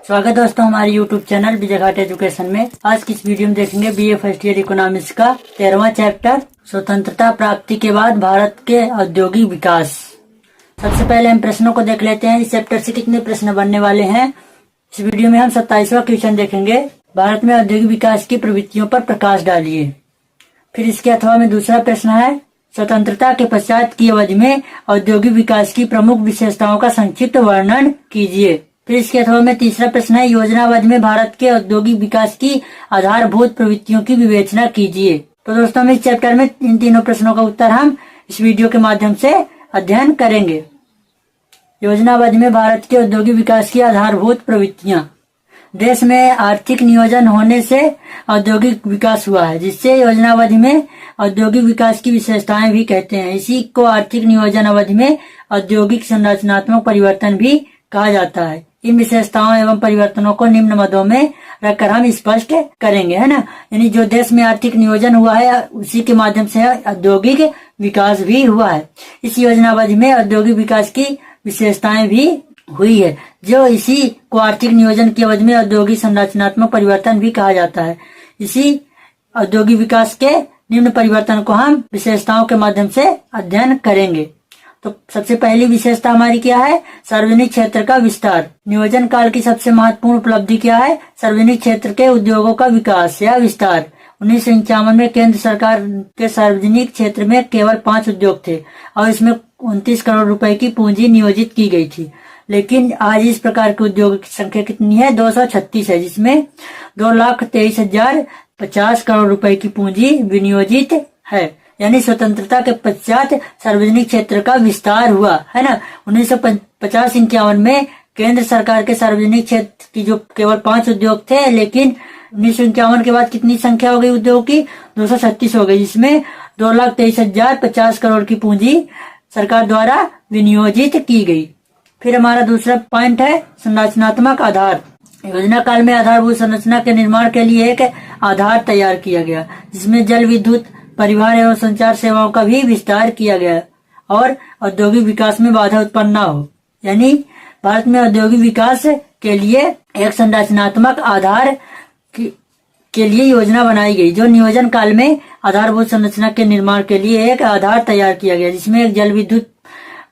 स्वागत दोस्तों हमारे YouTube channel Vijay Ghat education में। आज की इस वीडियो में देखेंगे बीए फर्स्ट ईयर इकोनॉमिक्स का 13वां चैप्टर स्वतंत्रता प्राप्ति के बाद भारत के औद्योगिक विकास। सबसे पहले हम प्रश्नों को देख लेते हैं। इस चैप्टर से कितने प्रश्न बनने वाले हैं। इस वीडियो में हम 27वां क्वेश्चन देखेंगे। भारत में औद्योगिक विकास की प्रवृत्तियों पर प्रकाश डालिए। फिर इसके अथवा में दूसरा प्रश्न है, स्वतंत्रता के पश्चात की अवधि में औद्योगिक विकास की प्रमुख विशेषताओं का संक्षिप्त वर्णन कीजिए। फिर इसके अथवा में तीसरा प्रश्न है, योजनाबद्ध में भारत के औद्योगिक विकास की आधारभूत प्रवृत्तियों की विवेचना कीजिए। तो दोस्तों हम इस चैप्टर में इन तीनों प्रश्नों का उत्तर हम इस वीडियो के माध्यम से अध्ययन करेंगे। योजनाबद्ध में भारत के औद्योगिक विकास की आधारभूत प्रवृत्तियां। देश में आर्थिक नियोजन होने से औद्योगिक विकास हुआ है, जिससे योजनाबद्ध में औद्योगिक विकास की विशेषताएं भी कहते हैं। इसी को आर्थिक नियोजन अवधि में औद्योगिक संरचनात्मक परिवर्तन भी कहा जाता है। इन विशेषताओं एवं परिवर्तनों को निम्न मदों में रखकर हम स्पष्ट करेंगे, है ना। यानी जो देश में आर्थिक नियोजन हुआ है उसी के माध्यम से औद्योगिक विकास भी हुआ है। इस योजनाबद्ध में औद्योगिक विकास की विशेषताएं भी हुई है, जो इसी को आर्थिक नियोजन की अवधि में औद्योगिक संरचनात्मक परिवर्तन भी कहा जाता है। इसी औद्योगिक विकास के निम्न परिवर्तन को हम विशेषताओं के माध्यम से अध्ययन करेंगे। तो सबसे पहली विशेषता हमारी क्या है, सार्वजनिक क्षेत्र का विस्तार। नियोजन काल की सबसे महत्वपूर्ण उपलब्धि क्या है, सार्वजनिक क्षेत्र के उद्योगों का विकास या विस्तार। 1951 में केंद्र सरकार के सार्वजनिक क्षेत्र में केवल 5 उद्योग थे और इसमें 29 करोड़ रुपए की पूंजी नियोजित की गई थी। लेकिन आज इस प्रकार के उद्योग की संख्या कितनी है, 236 है, जिसमें 2,23,050 करोड़ रुपए की पूंजी विनियोजित है। यानी स्वतंत्रता के पश्चात सार्वजनिक क्षेत्र का विस्तार हुआ, है ना। 1950-51 में केंद्र सरकार के सार्वजनिक क्षेत्र की जो केवल 5 उद्योग थे, लेकिन 1951 के बाद कितनी संख्या हो गई उद्योग की, 236 हो गई, जिसमें 2,23,050 करोड़ की पूंजी सरकार द्वारा विनियोजित की गई। फिर हमारा दूसरा पॉइंट है संरचनात्मक आधार। योजना काल में आधारभूत संरचना के निर्माण के लिए एक आधार तैयार किया गया, जिसमें जल, विद्युत, परिवहन एवं संचार सेवाओं का भी विस्तार किया गया और औद्योगिक विकास में बाधा उत्पन्न न हो। यानी भारत में औद्योगिक विकास के लिए एक संरचनात्मक आधार के लिए योजना बनाई गई, जो नियोजन काल में आधारभूत संरचना के निर्माण के लिए एक आधार तैयार किया गया, जिसमें एक जल, विद्युत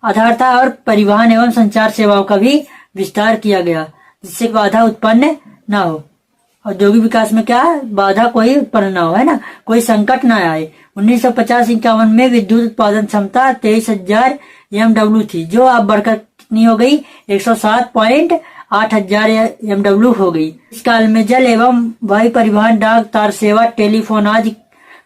आधार था और परिवहन एवं संचार सेवाओं का भी विस्तार किया गया, जिससे बाधा उत्पन्न न हो। औद्योगिक विकास में क्या बाधा कोई उत्पन्न न हो, है ना, कोई संकट न आए। 1950-51 में विद्युत उत्पादन क्षमता 23,000 MW थी, जो अब बढ़कर कितनी हो गई, 107.8 हजार MW हो गई। इस काल में जल एवं वायु परिवहन, डाक, तार सेवा, टेलीफोन आदि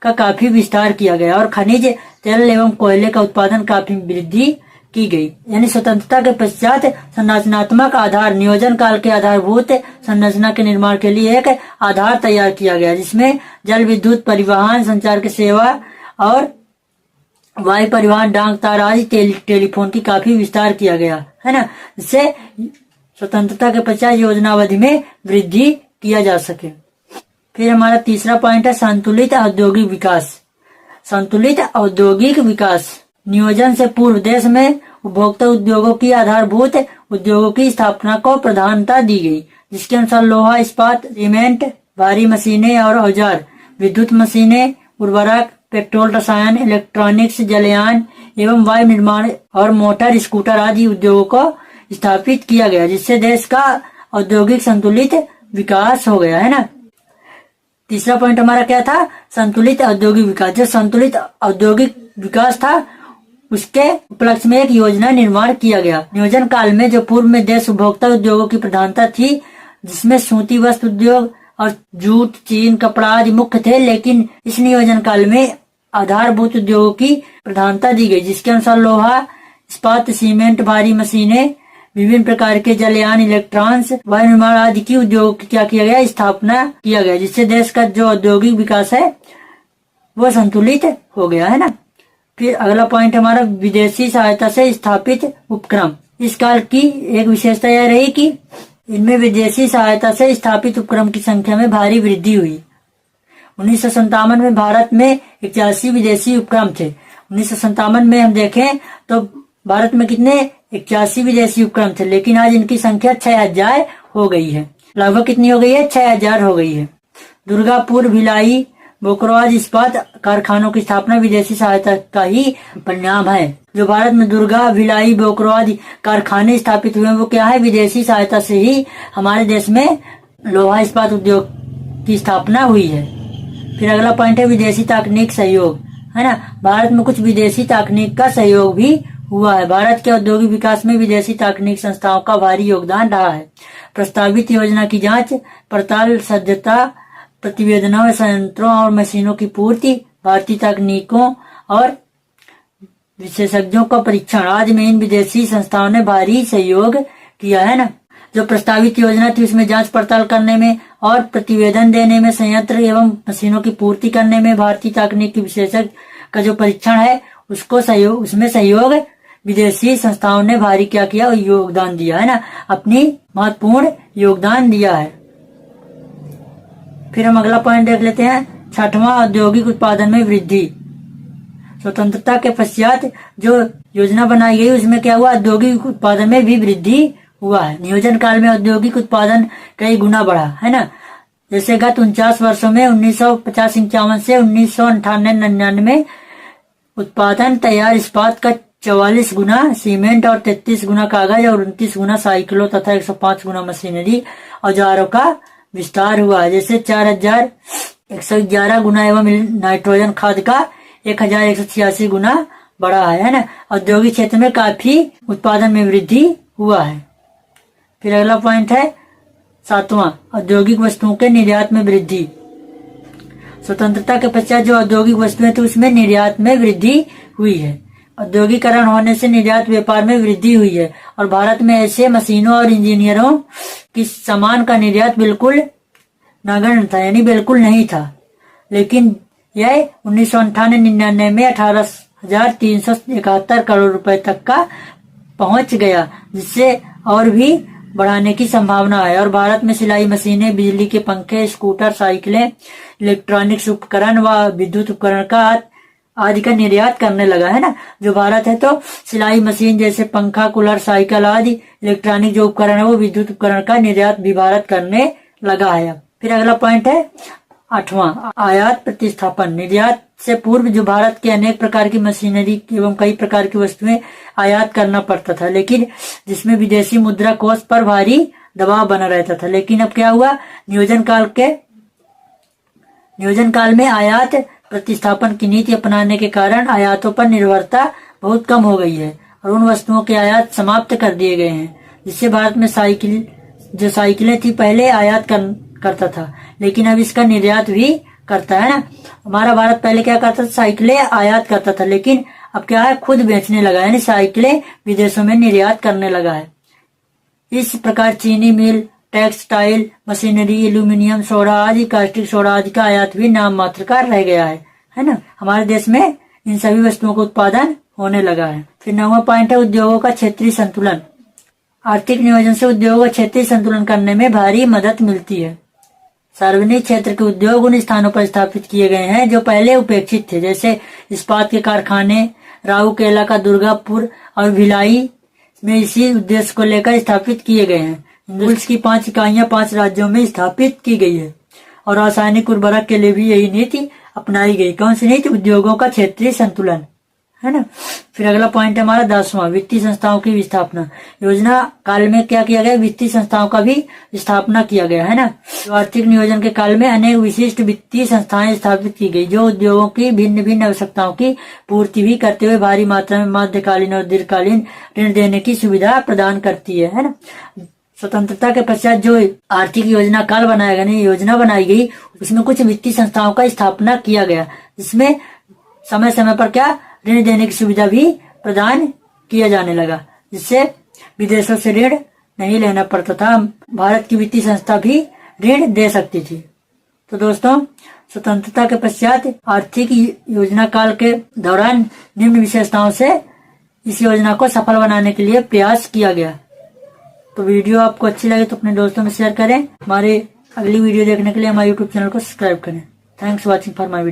का काफी विस्तार किया गया और खनिज तेल एवं कोयले का उत्पादन काफी वृद्धि की गई। यानी स्वतंत्रता के पश्चात संरचनात्मक आधार, नियोजन काल के आधारभूत संरचना के निर्माण के लिए एक आधार तैयार किया गया, जिसमें जल, विद्युत, परिवहन, संचार की सेवा और वायु परिवहन, डाक, तार आदि टेलीफोन की काफी विस्तार किया गया, है ना, जिससे स्वतंत्रता के पश्चात योजनावधि में वृद्धि किया जा सके। फिर हमारा तीसरा पॉइंट है संतुलित औद्योगिक विकास। संतुलित औद्योगिक विकास। नियोजन से पूर्व देश में उपभोक्ता उद्योगों की आधारभूत उद्योगों की स्थापना को प्रधानता दी गई, जिसके अनुसार लोहा, इस्पात, सीमेंट, भारी मशीनें और औजार, विद्युत मशीनें, उर्वरक, पेट्रोल, रसायन, इलेक्ट्रॉनिक्स, जलयान एवं वायु निर्माण और मोटर, स्कूटर आदि उद्योगों को स्थापित किया गया, जिससे देश का औद्योगिक संतुलित विकास हो गया, है ना। तीसरा पॉइंट हमारा क्या था, संतुलित औद्योगिक विकास। जो संतुलित औद्योगिक विकास था उसके उपलक्ष्य में एक योजना निर्माण किया गया। नियोजन काल में जो पूर्व में देश उपभोक्ता उद्योगों की प्रधानता थी, जिसमें सूती वस्त्र उद्योग और जूट, चीन, कपड़ा आदि मुख्य थे, लेकिन इस नियोजन काल में आधारभूत उद्योगों की प्रधानता दी गई, जिसके अनुसार लोहा, इस्पात, सीमेंट, भारी मशीनें, विभिन्न प्रकार के जलयान, इलेक्ट्रॉनिक्स, वायु निर्माण आदि की उद्योगों की क्या किया गया, स्थापना किया गया, जिससे देश का जो औद्योगिक विकास है वो संतुलित हो गया, है ना। फिर अगला पॉइंट हमारा विदेशी सहायता से स्थापित उपक्रम। इस काल की एक विशेषता यह रही कि इनमें विदेशी सहायता से स्थापित उपक्रम की संख्या में भारी वृद्धि हुई। 1957 में भारत में 81 विदेशी उपक्रम थे। 1957 में हम देखें तो भारत में कितने 81 विदेशी उपक्रम थे, लेकिन आज इनकी संख्या 6,000 हो गई है। लगभग कितनी हो गई है? 6000 हो गई है। दुर्गापुर, भिलाई, बोकरोज इस्पात कारखानों की स्थापना विदेशी सहायता का ही परिणाम है। जो भारत में दुर्गा, भिलाई, बोकरोज कारखाने स्थापित हुए वो क्या है? विदेशी सहायता से ही हमारे देश में लोहा इस्पात उद्योग की स्थापना हुई है। फिर अगला पॉइंट है विदेशी तकनीक सहयोग, है ना। भारत में कुछ विदेशी तकनीक का सहयोग भी हुआ है। भारत के औद्योगिक विकास में विदेशी तकनीक संस्थाओं का भारी योगदान रहा है। प्रस्तावित योजना की जांच पड़ताल, सज्जता, प्रतिवेदनों, संयंत्रों और मशीनों की पूर्ति, भारतीय तकनीकों और विशेषज्ञों का परीक्षण आज में इन विदेशी संस्थाओं ने भारी सहयोग किया है ना। जो प्रस्तावित योजना थी उसमें जांच पड़ताल करने में और प्रतिवेदन देने में, संयंत्र एवं मशीनों की पूर्ति करने में भारतीय तकनीक के विशेषज्ञ का जो परीक्षण है उसमें सहयोग विदेशी संस्थाओं ने भारी क्या किया? योगदान दिया है ना, अपनी महत्वपूर्ण योगदान दिया है। फिर हम अगला पॉइंट देख लेते हैं, 6वां औद्योगिक उत्पादन में वृद्धि। स्वतंत्रता के पश्चात जो योजना बनाई गई उसमें क्या हुआ? औद्योगिक उत्पादन में भी वृद्धि हुआ है। नियोजन काल में औद्योगिक उत्पादन कई गुना बढ़ा, है ना। जैसे गत 49 वर्षों में 1950-51 से 1998-99 उत्पादन तैयार इस्पात का 44 गुना, सीमेंट और 33 गुना कागज और 29 गुना साइकिलों तथा 105 गुना मशीनरी औजारों का विस्तार हुआ है। जैसे 4111 गुना एवं नाइट्रोजन खाद का 1186 गुना बढ़ा है ना। औद्योगिक क्षेत्र में काफी उत्पादन में वृद्धि हुआ है। फिर अगला पॉइंट है 7वां, औद्योगिक वस्तुओं के निर्यात में वृद्धि। स्वतंत्रता के पश्चात जो औद्योगिक वस्तुएं थी उसमें निर्यात में वृद्धि हुई है। औद्योगिकरण होने से निर्यात व्यापार में वृद्धि हुई है और भारत में ऐसे मशीनों और इंजीनियरों की सामान का निर्यात बिल्कुल नगण्य था, यानी बिल्कुल नहीं था। लेकिन यह 1998-99 में 18,371 करोड़ रुपए तक का पहुंच गया, जिससे और भी बढ़ाने की संभावना है। और भारत में सिलाई मशीनें, बिजली के पंखे, स्कूटर, साइकिलें, इलेक्ट्रॉनिक्स उपकरण व विद्युत उपकरण का आदि का निर्यात करने लगा, है ना। जो भारत है तो सिलाई मशीन जैसे पंखा, कूलर, साइकिल आदि इलेक्ट्रॉनिक जो उपकरण है वो विद्युत उपकरण का निर्यात भी भारत करने लगा है। फिर अगला पॉइंट है 8वां, आयात प्रतिस्थापन। निर्यात से पूर्व जो भारत के अनेक प्रकार की मशीनरी एवं कई प्रकार की वस्तुएं आयात करना पड़ता था, लेकिन जिसमें विदेशी मुद्रा कोष पर भारी दबाव बना रहता था। लेकिन अब क्या हुआ? नियोजन काल में आयात प्रतिस्थापन की नीति अपनाने के कारण आयातों पर निर्भरता बहुत कम हो गई है और उन वस्तुओं के आयात समाप्त कर दिए गए हैं, जिससे भारत में साइकिलें थी पहले आयात करता था, लेकिन अब इसका निर्यात भी करता है ना। हमारा भारत पहले क्या करता था? साइकिलें आयात करता था, लेकिन अब क्या है? खुद बेचने लगा है, यानी साइकिलें विदेशों में निर्यात करने लगा है। इस प्रकार चीनी मिल, टेक्सटाइल, मशीनरी, एल्यूमिनियम, सोडा आदि, कास्टिक सोडा आदि का आयात भी नाम मात्र का रह गया है ना। हमारे देश में इन सभी वस्तुओं का उत्पादन होने लगा है। फिर 9वां पॉइंट है उद्योगों का क्षेत्रीय संतुलन। आर्थिक नियोजन से उद्योगों का क्षेत्रीय संतुलन करने में भारी मदद मिलती है। सार्वजनिक क्षेत्र के उद्योग उन स्थानों पर स्थापित किए गए हैं जो पहले उपेक्षित थे, जैसे इस्पात के कारखाने राउरकेला का दुर्गापुर और भिलाई में इसी उद्देश्य को लेकर स्थापित किए गए हैं। हिंदुस्तान की 5 इकाइयां 5 राज्यों में स्थापित की गई है और रासायनिक उर्वरक के लिए भी यही नीति अपनाई गई। कौन सी नीति? उद्योगों का क्षेत्रीय संतुलन, है ना। फिर अगला पॉइंट है हमारा 10वां, वित्तीय संस्थाओं की स्थापना। योजना काल में क्या किया गया? वित्तीय संस्थाओं का भी स्थापना किया गया, है ना। तो आर्थिक नियोजन के काल में अनेक विशिष्ट वित्तीय संस्थाएं स्थापित की गई, जो उद्योगों की भिन्न भिन्न आवश्यकताओं की पूर्ति भी करते हुए भारी मात्रा में मध्यकालीन और दीर्घकालीन ऋण देने की सुविधा प्रदान करती है ना। स्वतंत्रता के पश्चात जो आर्थिक योजना काल बनाया गया, योजना बनाई गई, उसमें कुछ वित्तीय संस्थाओं का स्थापना किया गया, जिसमें समय समय पर क्या ऋण देने की सुविधा भी प्रदान किया जाने लगा, जिससे विदेशों से ऋण नहीं लेना पड़ता था। भारत की वित्तीय संस्था भी ऋण दे सकती थी। तो दोस्तों, स्वतंत्रता के पश्चात आर्थिक योजना काल के दौरान निम्न विशेषताओं से इस योजना को सफल बनाने के लिए प्रयास किया गया। तो वीडियो आपको अच्छी लगे तो अपने दोस्तों में शेयर करें। हमारे अगली वीडियो देखने के लिए हमारे YouTube चैनल को सब्सक्राइब करें। Thanks watching for my video.